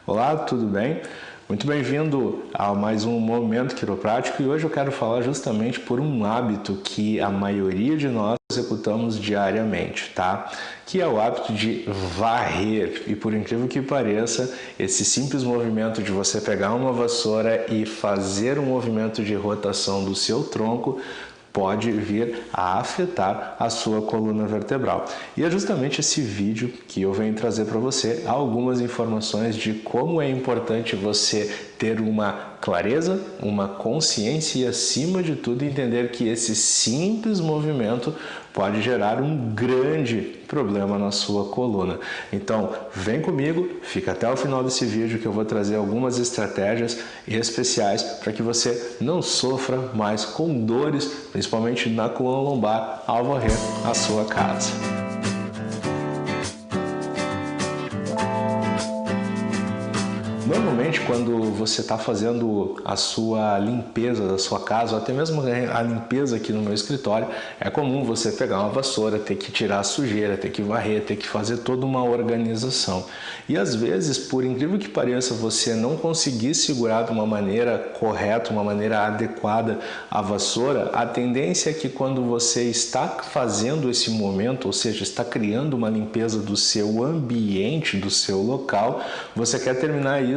Olá, tudo bem? Muito bem-vindo a mais um Momento Quiroprático e hoje eu quero falar justamente por um hábito que a maioria de nós executamos diariamente, tá? Que é o hábito de varrer. E por incrível que pareça, esse simples movimento de você pegar uma vassoura e fazer um movimento de rotação do seu tronco pode vir a afetar a sua coluna vertebral. E é justamente esse vídeo que eu venho trazer para você algumas informações de como é importante você ter uma clareza, uma consciência e, acima de tudo, entender que esse simples movimento pode gerar um grande problema na sua coluna. Então, vem comigo, fica até o final desse vídeo que eu vou trazer algumas estratégias especiais para que você não sofra mais com dores, principalmente na coluna lombar, ao varrer a sua casa. Normalmente, quando você está fazendo a sua limpeza da sua casa, ou até mesmo a limpeza aqui no meu escritório, é comum você pegar uma vassoura, ter que tirar a sujeira, ter que varrer, ter que fazer toda uma organização. E às vezes, por incrível que pareça, você não conseguir segurar de uma maneira correta, uma maneira adequada a vassoura, a tendência é que quando você está fazendo esse momento, ou seja, está criando uma limpeza do seu ambiente, do seu local, você quer terminar isso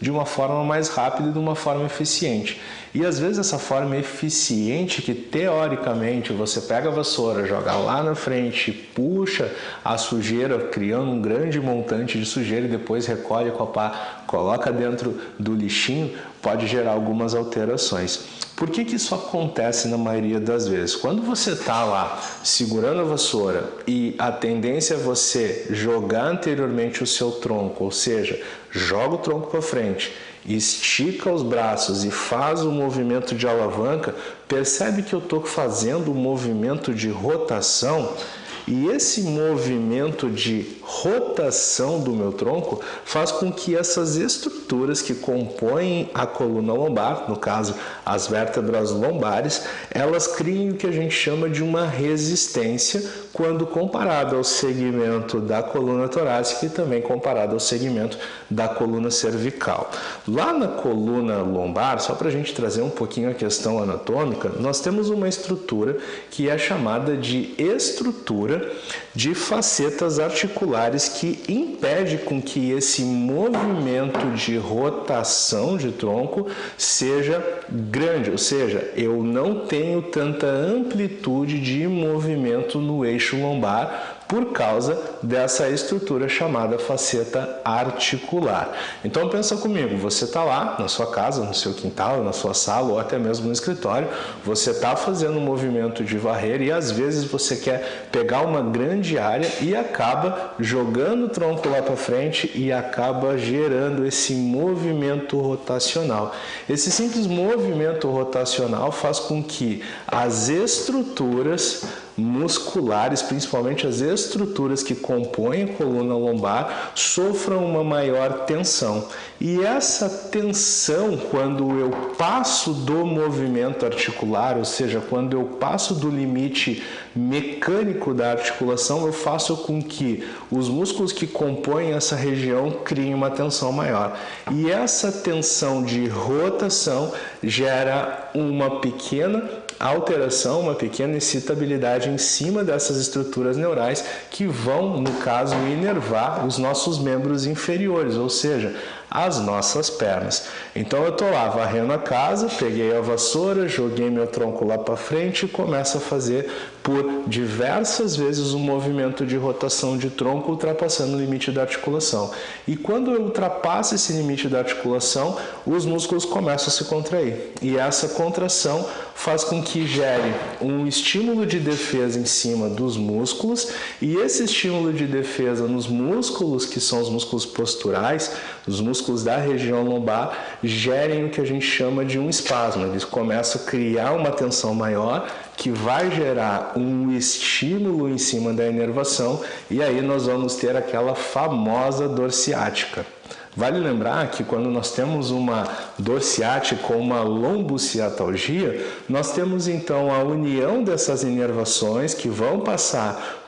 de uma forma mais rápida e de uma forma eficiente. E às vezes essa forma eficiente que teoricamente você pega a vassoura, joga lá na frente, puxa a sujeira, criando um grande montante de sujeira e depois recolhe com a pá, coloca dentro do lixinho, pode gerar algumas alterações. Por que isso acontece na maioria das vezes? Quando você está lá segurando a vassoura e a tendência é você jogar anteriormente o seu tronco, ou seja, joga o tronco para frente, estica os braços e faz o movimento de alavanca, percebe que eu estou fazendo um movimento de rotação. E esse movimento de rotação do meu tronco faz com que essas estruturas que compõem a coluna lombar, no caso as vértebras lombares, elas criem o que a gente chama de uma resistência quando comparado ao segmento da coluna torácica e também comparado ao segmento da coluna cervical. Lá na coluna lombar, só para a gente trazer um pouquinho a questão anatômica, nós temos uma estrutura que é chamada de estrutura de facetas articulares que impede com que esse movimento de rotação de tronco seja grande, ou seja, eu não tenho tanta amplitude de movimento no eixo lombar por causa dessa estrutura chamada faceta articular. Então pensa comigo, você está lá na sua casa, no seu quintal, na sua sala ou até mesmo no escritório, você está fazendo um movimento de varrer e às vezes você quer pegar uma grande área e acaba jogando o tronco lá para frente e acaba gerando esse movimento rotacional. Esse simples movimento rotacional faz com que as estruturas musculares, principalmente as estruturas que compõem a coluna lombar, sofram uma maior tensão. E essa tensão, quando eu passo do movimento articular, ou seja, quando eu passo do limite mecânico da articulação, eu faço com que os músculos que compõem essa região criem uma tensão maior. E essa tensão de rotação gera uma pequena alteração, uma pequena excitabilidade em cima dessas estruturas neurais que vão, no caso, inervar os nossos membros inferiores, ou seja, as nossas pernas. Então eu estou lá varrendo a casa, peguei a vassoura, joguei meu tronco lá para frente e começo a fazer por diversas vezes um movimento de rotação de tronco ultrapassando o limite da articulação. E quando eu ultrapasso esse limite da articulação, os músculos começam a se contrair. E essa contração faz com que gere um estímulo de defesa em cima dos músculos, e esse estímulo de defesa nos músculos, que são os músculos posturais, os músculos da região lombar, gerem o que a gente chama de um espasmo. Eles começam a criar uma tensão maior, que vai gerar um estímulo em cima da inervação, e aí nós vamos ter aquela famosa dor ciática. Vale lembrar que quando nós temos uma dor ciática ou uma lombociatalgia, nós temos então a união dessas inervações que vão passar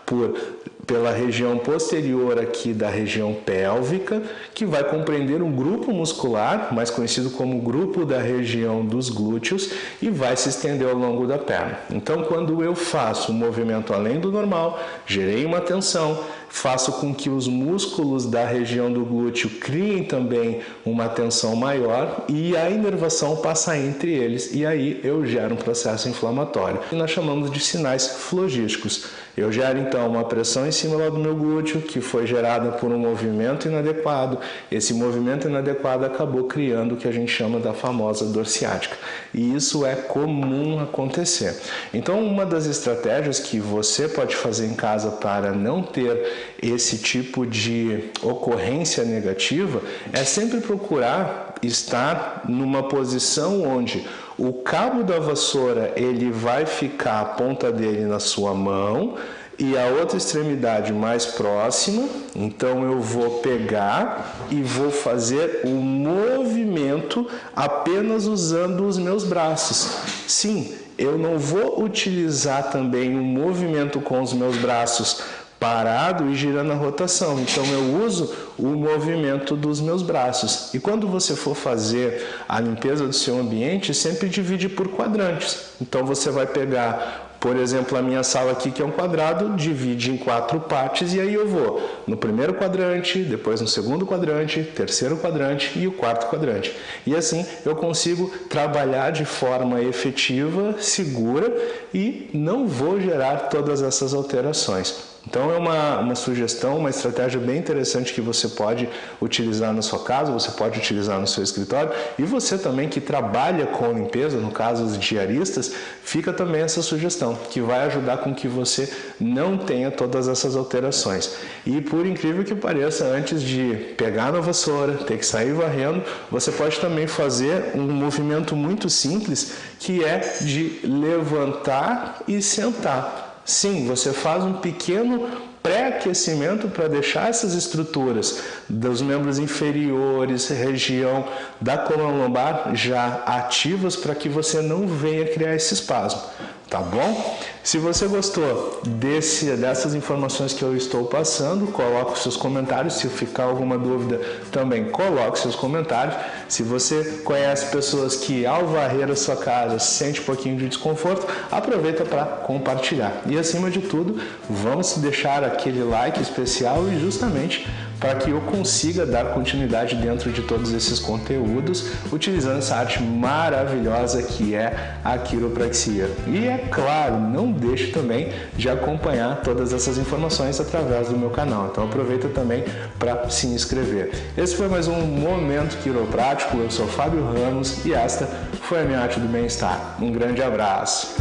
pela região posterior aqui da região pélvica, que vai compreender um grupo muscular, mais conhecido como grupo da região dos glúteos, e vai se estender ao longo da perna. Então, quando eu faço um movimento além do normal, gerei uma tensão, faço com que os músculos da região do glúteo criem também uma tensão maior e a inervação passa entre eles, e aí eu gero um processo inflamatório. E nós chamamos de sinais flogísticos. Eu gero então uma pressão em cima lá do meu glúteo, que foi gerada por um movimento inadequado. Esse movimento inadequado acabou criando o que a gente chama da famosa dor ciática. E isso é comum acontecer. Então, uma das estratégias que você pode fazer em casa para não ter esse tipo de ocorrência negativa é sempre procurar estar numa posição onde o cabo da vassoura ele vai ficar, a ponta dele na sua mão, e a outra extremidade mais próxima. Então eu vou pegar e vou fazer um movimento apenas usando os meus braços. Sim, eu não vou utilizar também um movimento com os meus braços parado e girando a rotação. Então eu uso o movimento dos meus braços. E quando você for fazer a limpeza do seu ambiente, sempre divide por quadrantes. Então você vai pegar, por exemplo, a minha sala aqui, que é um quadrado, divide em 4 partes, e aí eu vou no primeiro quadrante, depois no segundo quadrante, terceiro quadrante e o quarto quadrante. E assim eu consigo trabalhar de forma efetiva, segura, e não vou gerar todas essas alterações. Então é uma sugestão, uma estratégia bem interessante que você pode utilizar na sua casa, você pode utilizar no seu escritório, e você também que trabalha com limpeza, no caso os diaristas, fica também essa sugestão, que vai ajudar com que você não tenha todas essas alterações. E por incrível que pareça, antes de pegar na vassoura, ter que sair varrendo, você pode também fazer um movimento muito simples, que é de levantar e sentar. Sim, você faz um pequeno pré-aquecimento para deixar essas estruturas dos membros inferiores, região da coluna lombar já ativas, para que você não venha criar esse espasmo, tá bom? Se você gostou dessas informações que eu estou passando, coloque os seus comentários. Se ficar alguma dúvida, também coloque seus comentários. Se você conhece pessoas que ao varrer a sua casa sente um pouquinho de desconforto, aproveita para compartilhar. E acima de tudo, vamos deixar aquele like especial, e justamente para que eu consiga dar continuidade dentro de todos esses conteúdos, utilizando essa arte maravilhosa que é a quiropraxia. E é claro, não deixe também de acompanhar todas essas informações através do meu canal. Então aproveita também para se inscrever. Esse foi mais um Momento Quiroprático. Eu sou Fábio Ramos e esta foi a minha arte do bem-estar. Um grande abraço!